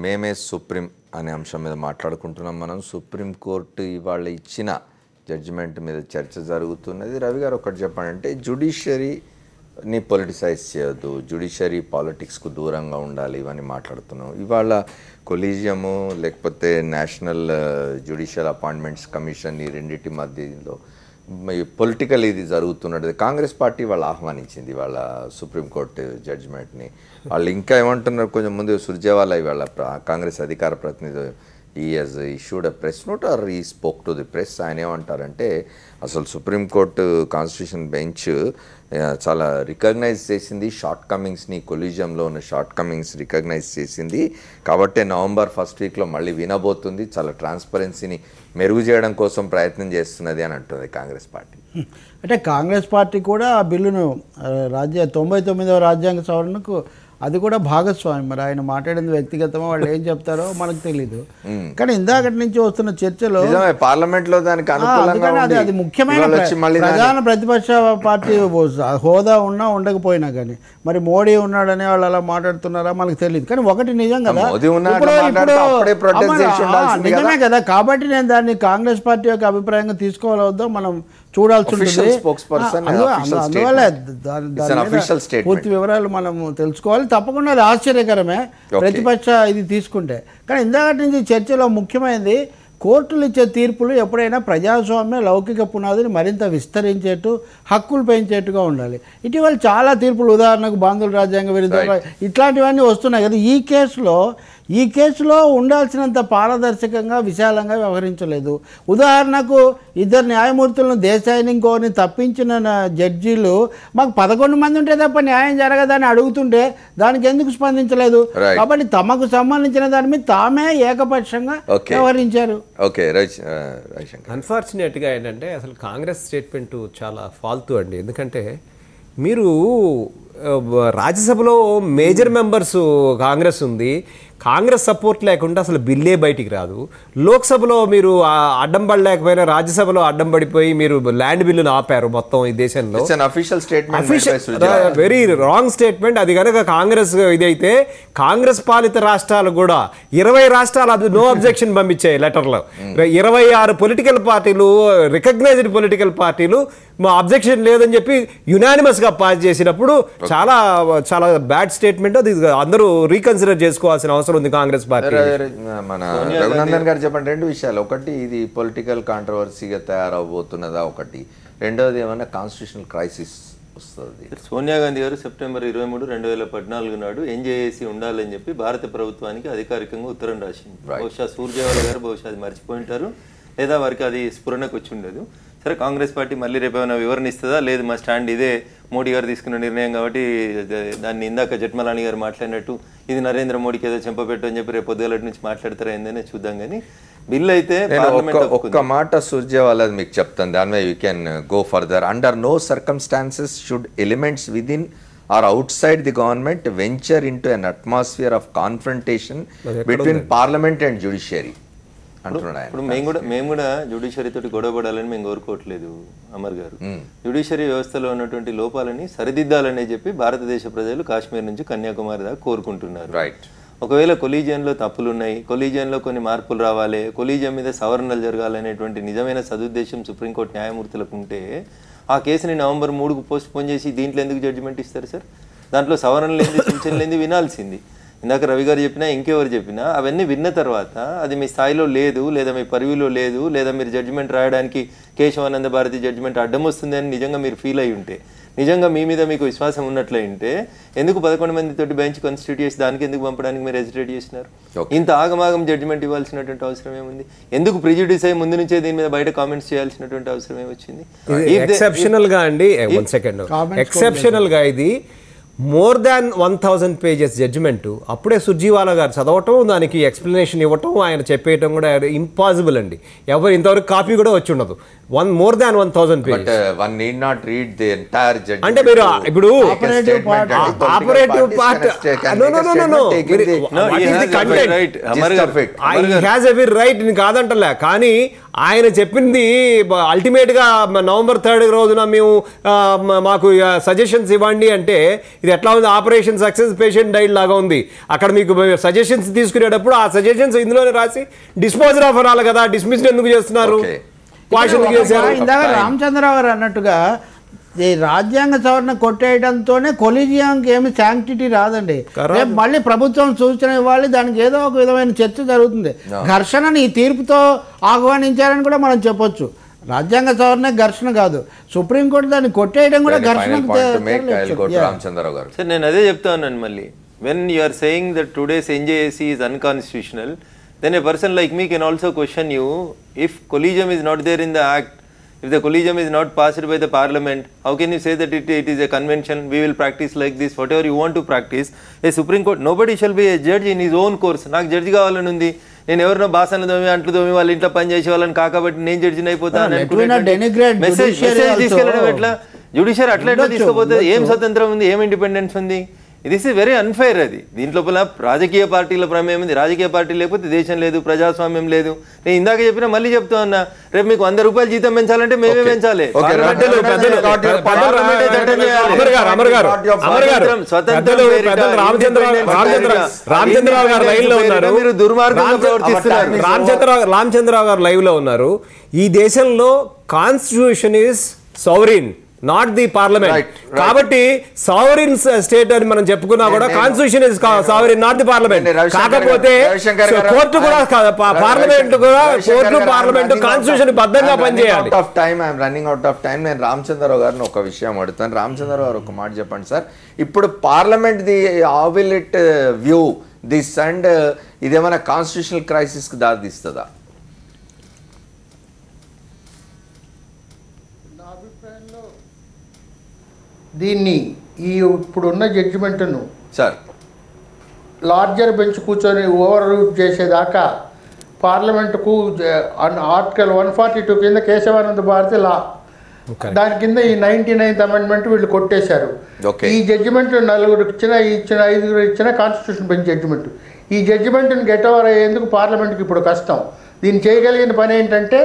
మేమే సుప్రీం అనే అంశం మీద మాట్లాడుకుంటున్నాం. మనం సుప్రీంకోర్టు ఇవాళ ఇచ్చిన జడ్జిమెంట్ మీద చర్చ జరుగుతున్నది. రవి గారు ఒకటి చెప్పండి, జ్యుడిషియరీని పొలిటిసైజ్ చేయొద్దు, జ్యుడిషియరీ పాలిటిక్స్కు దూరంగా ఉండాలి, ఇవన్నీ మాట్లాడుతున్నాం. ఇవాళ కొలీజియము లేకపోతే నేషనల్ జ్యుడిషియల్ అపాయింట్మెంట్స్ కమిషన్ ఈ రెండింటి మధ్యలో పొలిటికల్ ఇది జరుగుతున్నది. కాంగ్రెస్ పార్టీ వాళ్ళు ఆహ్వానించింది వాళ్ళ సుప్రీంకోర్టు జడ్జిమెంట్ని. వాళ్ళు ఇంకా ఏమంటున్నారు, కొంచెం ముందు సుర్జేవాలా ఇవాళ కాంగ్రెస్ అధికార ప్రతినిధి he has issued a press note or he spoke to the press. ఆయన ఏమంటారంటే అసలు సుప్రీంకోర్టు కాన్స్టిట్యూషన్ బెంచ్ చాలా రికగ్నైజ్ చేసింది షార్ట్ కమింగ్స్ని, కొలీజియంలో ఉన్న షార్ట్ కమింగ్స్ రికగ్నైజ్ చేసింది కాబట్టి నవంబర్ ఫస్ట్ వీక్లో మళ్ళీ వినబోతుంది, చాలా ట్రాన్స్పరెన్సీని మెరుగు చేయడం కోసం ప్రయత్నం చేస్తున్నది అని అంటుంది కాంగ్రెస్ పార్టీ. అంటే కాంగ్రెస్ పార్టీ కూడా ఆ బిల్లును 99వ రాజ్యాంగ సవరణకు అది కూడా భాగస్వామి. మరి ఆయన మాట్లాడింది వ్యక్తిగతమో వాళ్ళు ఏం చెప్తారో మనకు తెలీదు. కానీ ఇందాకటి నుంచి వస్తున్న చర్చలో పార్లమెంట్లో దానికి అది ముఖ్యమైన ప్రధాన ప్రతిపక్ష పార్టీ హోదా ఉన్నా ఉండకపోయినా కానీ మరి మోడీ ఉన్నాడనే వాళ్ళు అలా మాట్లాడుతున్నారా మనకు తెలియదు. కానీ ఒకటి నిజం కదా, నిజమే కదా. కాబట్టి నేను దాన్ని కాంగ్రెస్ పార్టీ యొక్క అభిప్రాయంగా తీసుకోవాలి వద్దో మనం చూడాల్సి ఉంటుంది. అందువల్ల పూర్తి వివరాలు మనం తెలుసుకోవాలి. తప్పకుండా అది ఆశ్చర్యకరమే ప్రతిపక్ష ఇది తీసుకుంటే. కానీ ఇందాక నుంచి చర్చలో ముఖ్యమైనది కోర్టులు ఇచ్చే తీర్పులు ఎప్పుడైనా ప్రజాస్వామ్య లౌకిక పునాదిని మరింత విస్తరించేట్టు, హక్కులు పెంచేట్టుగా ఉండాలి. ఇటీవల చాలా తీర్పులు, ఉదాహరణకు బాంధుల రాజ్యాంగ విరుద్ధంగా ఇట్లాంటివన్నీ వస్తున్నాయి కదా. ఈ కేసులో ఉండాల్సినంత పారదర్శకంగా విశాలంగా వ్యవహరించలేదు. ఉదాహరణకు 2 న్యాయమూర్తులను దేశాయిని ఇంకోని తప్పించిన జడ్జీలు మాకు 11 మంది ఉంటే తప్ప న్యాయం జరగదని అడుగుతుంటే దానికి ఎందుకు స్పందించలేదు? కాబట్టి తమకు సంబంధించిన దాని మీద తామే ఏకపక్షంగా వ్యవహరించారు. అన్ఫార్చునేట్గా ఏంటంటే అసలు కాంగ్రెస్ స్టేట్మెంట్ చాలా ఫాల్తూ అండి. ఎందుకంటే మీరు రాజ్యసభలో మేజర్ మెంబర్స్ కాంగ్రెస్ ఉంది, కాంగ్రెస్ సపోర్ట్ లేకుండా అసలు బిల్లే బయటికి రాదు. లోక్సభలో మీరు అడ్డం పడలేకపోయినా రాజ్యసభలో అడ్డం పడిపోయి మీరు ల్యాండ్ బిల్లును ఆపారు మొత్తం ఈ దేశంలో. Very wrong statement. అది కనుక కాంగ్రెస్ ఇదైతే కాంగ్రెస్ పాలిత రాష్ట్రాలు కూడా 20 రాష్ట్రాలు అది నో అబ్జెక్షన్ పంపించాయి లెటర్లో. 26 పొలిటికల్ పార్టీలు, రికగ్నైజ్డ్ పొలిటికల్ పార్టీలు మా అబ్జెక్షన్ లేదని చెప్పి యునానిమస్గా పాస్ చేసినప్పుడు చాలా చాలా బ్యాడ్ స్టేట్మెంట్. అది అందరూ రీకన్సిడర్ చేసుకోవాల్సిన అవసరం ఉంది కాంగ్రెస్ పార్టీ. మన రఘునందన్ గారు చెప్పండి 2 విషయాలు. ఒకటి, ఇది పొలిటికల్ కాంట్రవర్సీగా తయారవబోతున్నదా ఒకటి, రెండవది ఏమన్నా కాన్స్టిట్యూషనల్ క్రైసిస్ వస్తుంది. సోనియా గాంధీ గారు సెప్టెంబర్ 23, 2014 నాడు ఎన్జేఏసీ ఉండాలని చెప్పి భారత ప్రభుత్వానికి అధికారికంగా ఉత్తరం రాసింది. బహుశా సూర్జేవాలా గారు బహుశా అది మర్చిపోయింటారు, లేదా వారికి అది స్ఫురణకు వచ్చి ఉండదు. సరే, కాంగ్రెస్ పార్టీ మళ్ళీ రేపు ఏమైనా వివరణ ఇస్తుందా? లేదు, మా స్టాండ్ ఇదే, మోడీ గారు తీసుకున్న నిర్ణయం కాబట్టి దాన్ని ఇందాక జట్మలాని గారు మాట్లాడినట్టు ఇది నరేంద్ర మోడీకి ఏదో చెంపపెట్టు అని చెప్పి రేపు పొద్దుగలటి నుంచి మాట్లాడతారా ఏందనే చూద్దాం. కానీ బిల్ అయితే ఒక్క మాట సుర్జేవాలా మీకు చెప్తాను, దాని మీద you can go further. Under no circumstances should elements within or outside the government venture into an atmosphere of confrontation between parliament and judiciary. ఇప్పుడు మేము కూడా జ్యుడిషియరీ తోటి గొడవపడాలని మేము కోరుకోవట్లేదు అమర్ గారు. జ్యుడిషియరీ వ్యవస్థలో ఉన్నటువంటి లోపాలని సరిదిద్దాలని చెప్పి భారతదేశ ప్రజలు కాశ్మీర్ నుంచి కన్యాకుమారి దాకా కోరుకుంటున్నారు. ఒకవేళ కొలీజియన్లో తప్పులున్నాయి, కొలీజియన్లో కొన్ని మార్పులు రావాలి, కొలీజియం మీద సవరణలు జరగాలనేటువంటి నిజమైన సదుద్దేశం సుప్రీంకోర్టు న్యాయమూర్తులకు ఉంటే ఆ కేసుని నవంబర్ 3కు పోస్ట్ పోన్ చేసి దీంట్లో ఎందుకు జడ్జిమెంట్ ఇస్తారు సార్? దాంట్లో సవరణలు ఏంది, సూచనలు ఏంది వినాల్సింది. ఇందాక రవి గారు చెప్పినా ఇంకెవరు చెప్పినా అవన్నీ విన్న తర్వాత అది మీ స్థాయిలో లేదు, లేదా మీ పరివిలో లేదు, లేదా మీరు జడ్జిమెంట్ రాయడానికి కేశవానంద భారతి జడ్జిమెంట్ అడ్డం వస్తుంది అని నిజంగా మీరు ఫీల్ అయి ఉంటే, నిజంగా మీ మీద మీకు విశ్వాసం ఉన్నట్లయింటే ఎందుకు 11 మందితోటి బెంచ్ కాన్స్టిట్యూట్ చేసి దానికి ఎందుకు పంపడానికి మీరు హెసిటేట్ చేసినారు? ఇంత ఆగమాగం జడ్జిమెంట్ ఇవ్వాల్సినటువంటి అవసరం ఏముంది? ఎందుకు ప్రిజుడిస్ అయ్యి ముందు నుంచే దీని మీద బయట కామెంట్స్ చేయాల్సినటువంటి అవసరం ఏమొచ్చింది? ఎక్సెప్షనల్ గా అండి, ఎక్సెప్షనల్ గా ఇది మోర్ దాన్ 1000 pages జడ్జిమెంట్. అప్పుడే సుర్జీవాలా గారు చదవటం, దానికి ఎక్స్ప్లెనేషన్ ఇవ్వటం, ఆయన చెప్పేయటం కూడా ఇంపాసిబుల్ అండి. ఎవరు ఇంతవరకు కాపీ కూడా వచ్చి ఉండదు. More than 1000 pages. అంటే మీరు ఇప్పుడు ఆపరేటివ్ పార్ట్ కాదంటలే, కానీ ఆయన చెప్పింది అల్టిమేట్గా November 3 రోజున మేము మాకు సజెషన్స్ ఇవ్వండి అంటే ఇది ఎట్లా ఉంది, ఆపరేషన్ సక్సెస్ పేషెంట్ డైట్ లాగా ఉంది. అక్కడ మీకు సజెషన్స్ తీసుకునేటప్పుడు ఆ సజెషన్స్ ఇందులోనే రాసి డిస్పోజల్ ఆఫ్ అనాలి కదా, డిస్మిస్డ్ ఎందుకు చేస్తున్నారు? ఇందాక రామచంద్రరావు గారు అన్నట్టుగా ఈ రాజ్యాంగ సవరణ కొట్టేయడంతోనే కొలీజియంకి ఏమి శాంక్టిటీ రాదండి. రేపు మళ్ళీ ప్రభుత్వం సూచన ఇవ్వాలి, దానికి ఏదో ఒక విధమైన చర్చ జరుగుతుంది. ఘర్షణని ఈ తీర్పుతో ఆహ్వానించారని కూడా మనం చెప్పొచ్చు. రాజ్యాంగ సవరణ ఘర్షణ కాదు, సుప్రీంకోర్టు దాన్ని కొట్టేయడం కూడా ఘర్షణ. సార్ నేను అదే చెప్తా ఉన్నాను మళ్ళీ, when you are saying that today's NJAC is unconstitutional, then a person like me can also question you, if collegium is not there in the act, if the collegium is not passed by the parliament, how can you say that it is a convention, we will practice like this, whatever you want to practice? A Supreme Court, nobody shall be a judge in his own course. నాకు judge కావాలని ఉంది, నేను ఎవరినో బాసన దోమి అంట్లు దోమి వాళ్ళ ఇంట్లో పని చేసే వాళ్ళని కాకబట్టి నేను జడ్జిని అయిపోతాను మెసేజ్ తీసుకెళ్ళడం ఎట్లా? జ్యుడిషియరీ అట్లా ఎట్లా తీసుకోపోతే ఏం స్వతంత్రం ఉంది, ఏం ఇండిపెండెన్స్ ఉంది? This is very unfair. అది దీంట్లోపల రాజకీయ పార్టీల ప్రమేయం ఉంది. రాజకీయ పార్టీ లేకపోతే దేశం లేదు, ప్రజాస్వామ్యం లేదు. నేను ఇందాక చెప్పినా మళ్ళీ చెప్తా ఉన్నా, రేపు మీకు 100 రూపాయలు జీతం పెంచాలంటే మేమే పెంచాలి. మీరు దుర్మార్గంగా ప్రవర్తిస్తున్నారు. రామచంద్రరావు గారు లైవ్ లో ఉన్నారు. ఈ దేశంలో constitution is sovereign, not the parliament. కాబట్టి సావరిన్ స్టేట్ అని మనం చెప్పుకున్నా కూడా constitution is sovereign, not the parliament. కాకపోతే కోర్టు కూడా పార్లమెంట్ కూడా, కోర్టు పార్లమెంట్ కాన్స్టిట్యూషన్ బద్దంగా పనిచేయాలి. Running out of time. నేను రామచంద్రరావు గారిని ఒక విషయం అడుగుతాను. రామచంద్రరావు గారు ఒక మాట చెప్పండి సార్. ఇప్పుడు parliament the how will it view this and ఇదేమైనా కాన్స్టిట్యూషనల్ క్రైసిస్ కి దారితీస్తుందా? దీన్ని ఈ ఇప్పుడున్న జడ్జిమెంట్ను సార్ లార్జర్ బెంచ్ కూర్చొని ఓవర్ రూట్ చేసేదాకా పార్లమెంటుకు ఆర్టికల్ 142 కింద కేశవానంద భారతి లా, దాని కింద ఈ 99th అమెండ్మెంట్ వీళ్ళు కొట్టేశారు. ఈ జడ్జిమెంట్ 4 ఇచ్చిన 5 ఇచ్చిన కాన్స్టిట్యూషన్ బెంచ్ జడ్జిమెంట్. ఈ జడ్జిమెంట్ని గెట్ ఓవర్ అయ్యేందుకు పార్లమెంట్కి ఇప్పుడు కష్టం. దీన్ని చేయగలిగిన పని ఏంటంటే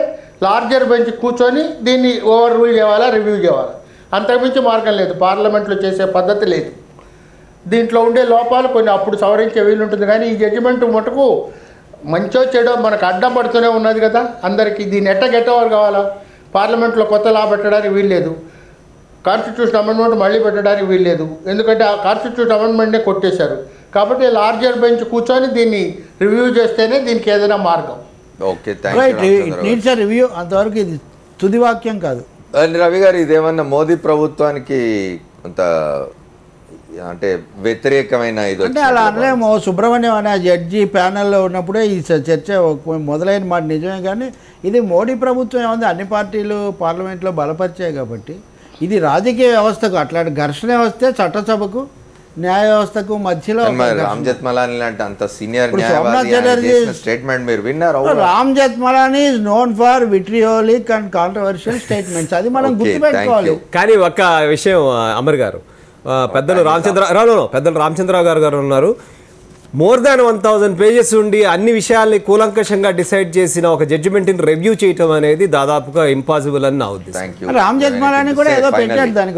లార్జర్ బెంచ్ కూర్చొని దీన్ని ఓవర్ రూల్ చేయాలా, రివ్యూ చేయాలా, అంతకుమించి మార్గం లేదు. పార్లమెంట్లో చేసే పద్ధతి లేదు. దీంట్లో ఉండే లోపాలు కొన్ని అప్పుడు సవరించే వీలుంటుంది. కానీ ఈ జడ్జిమెంట్ మటుకు మంచో చెడో మనకు అడ్డం పడుతూనే ఉన్నది కదా అందరికీ. దీన్ని ఎట్ట గెట్ ఓవర్ కావాలా? పార్లమెంట్లో కొత్త లా పెట్టడానికి వీల్లేదు, కాన్స్టిట్యూషన్ అమెండ్మెంట్ మళ్ళీ పెట్టడానికి వీల్లేదు. ఎందుకంటే ఆ కాన్స్టిట్యూషన్ అమెండ్మెంట్నే కొట్టేశారు. కాబట్టి లార్జర్ బెంచ్ కూర్చొని దీన్ని రివ్యూ చేస్తేనే దీనికి ఏదైనా మార్గం. రివ్యూ అంతవరకు ఇది తుది వాక్యం కాదు. రవి గారు, ఇదేమన్నా మోదీ ప్రభుత్వానికి కొంత అంటే వ్యతిరేకమైన ఇది అంటే అలా అనలేమో. సుబ్రహ్మణ్యం అనే జడ్జి ప్యానెల్లో ఉన్నప్పుడే ఈ చర్చ మొదలైన మాట నిజమే. కానీ ఇది మోడీ ప్రభుత్వం ఏముంది, అన్ని పార్టీలు పార్లమెంట్లో బలపరిచాయి కాబట్టి ఇది రాజకీయ వ్యవస్థకు అట్లాంటి ఘర్షణ వస్తే చట్టసభకు న్యాయ వ్యవస్థకు మధ్యలో రామ్ జెత్మలానీ లాంటి అంత సీనియర్ స్టేట్మెంట్ మీరు విన్నారు. Ram Jethmalani is known for vitriolic and controversial statements, అది మనం గుర్తుపెట్టుకోవాలి. కానీ ఒక్క విషయం అమర్ గారు, పెద్దలు రామచంద్రరావు గారు ఉన్నారు. మోర్ దాన్ 1000 pages ఉండి అన్ని విషయాల్ని కూలంకషంగా డిసైడ్ చేసిన ఒక జడ్జిమెంట్ ని రివ్యూ చేయటం అనేది దాదాపుగా ఇంపాసిబుల్ అని నా ఉద్దేశం. రామ్ జెత్మలానీ కూడా ఏదో పెట్టాడు దానికి.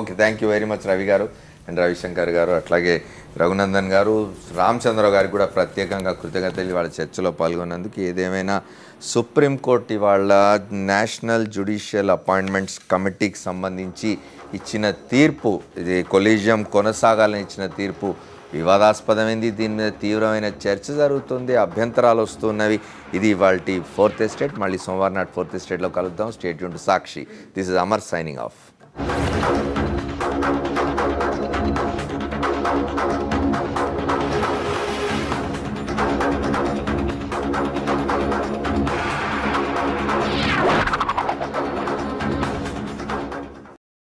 Okay, thank you very much Ravi గారు అండ్ రవిశంకర్ గారు, అట్లాగే రఘునందన్ గారు, రామచంద్రరావు గారికి కూడా ప్రత్యేకంగా కృతజ్ఞతలు వాళ్ళ చర్చలో పాల్గొన్నందుకు. ఏదేమైనా సుప్రీంకోర్టు ఇవాళ నేషనల్ జ్యుడిషియల్ అపాయింట్మెంట్స్ కమిటీకి సంబంధించి ఇచ్చిన తీర్పు, ఇది కొలీజియం కొనసాగాలని ఇచ్చిన తీర్పు వివాదాస్పదమైంది. దీని మీద తీవ్రమైన చర్చ జరుగుతుంది, అభ్యంతరాలు వస్తున్నవి. ఇది ఇవాళ 4th ఎస్టేట్. మళ్ళీ సోమవారం నాడు 4th ఎస్టేట్లో కలుద్దాం. State Yoon to Sakshi. This is Amar signing off.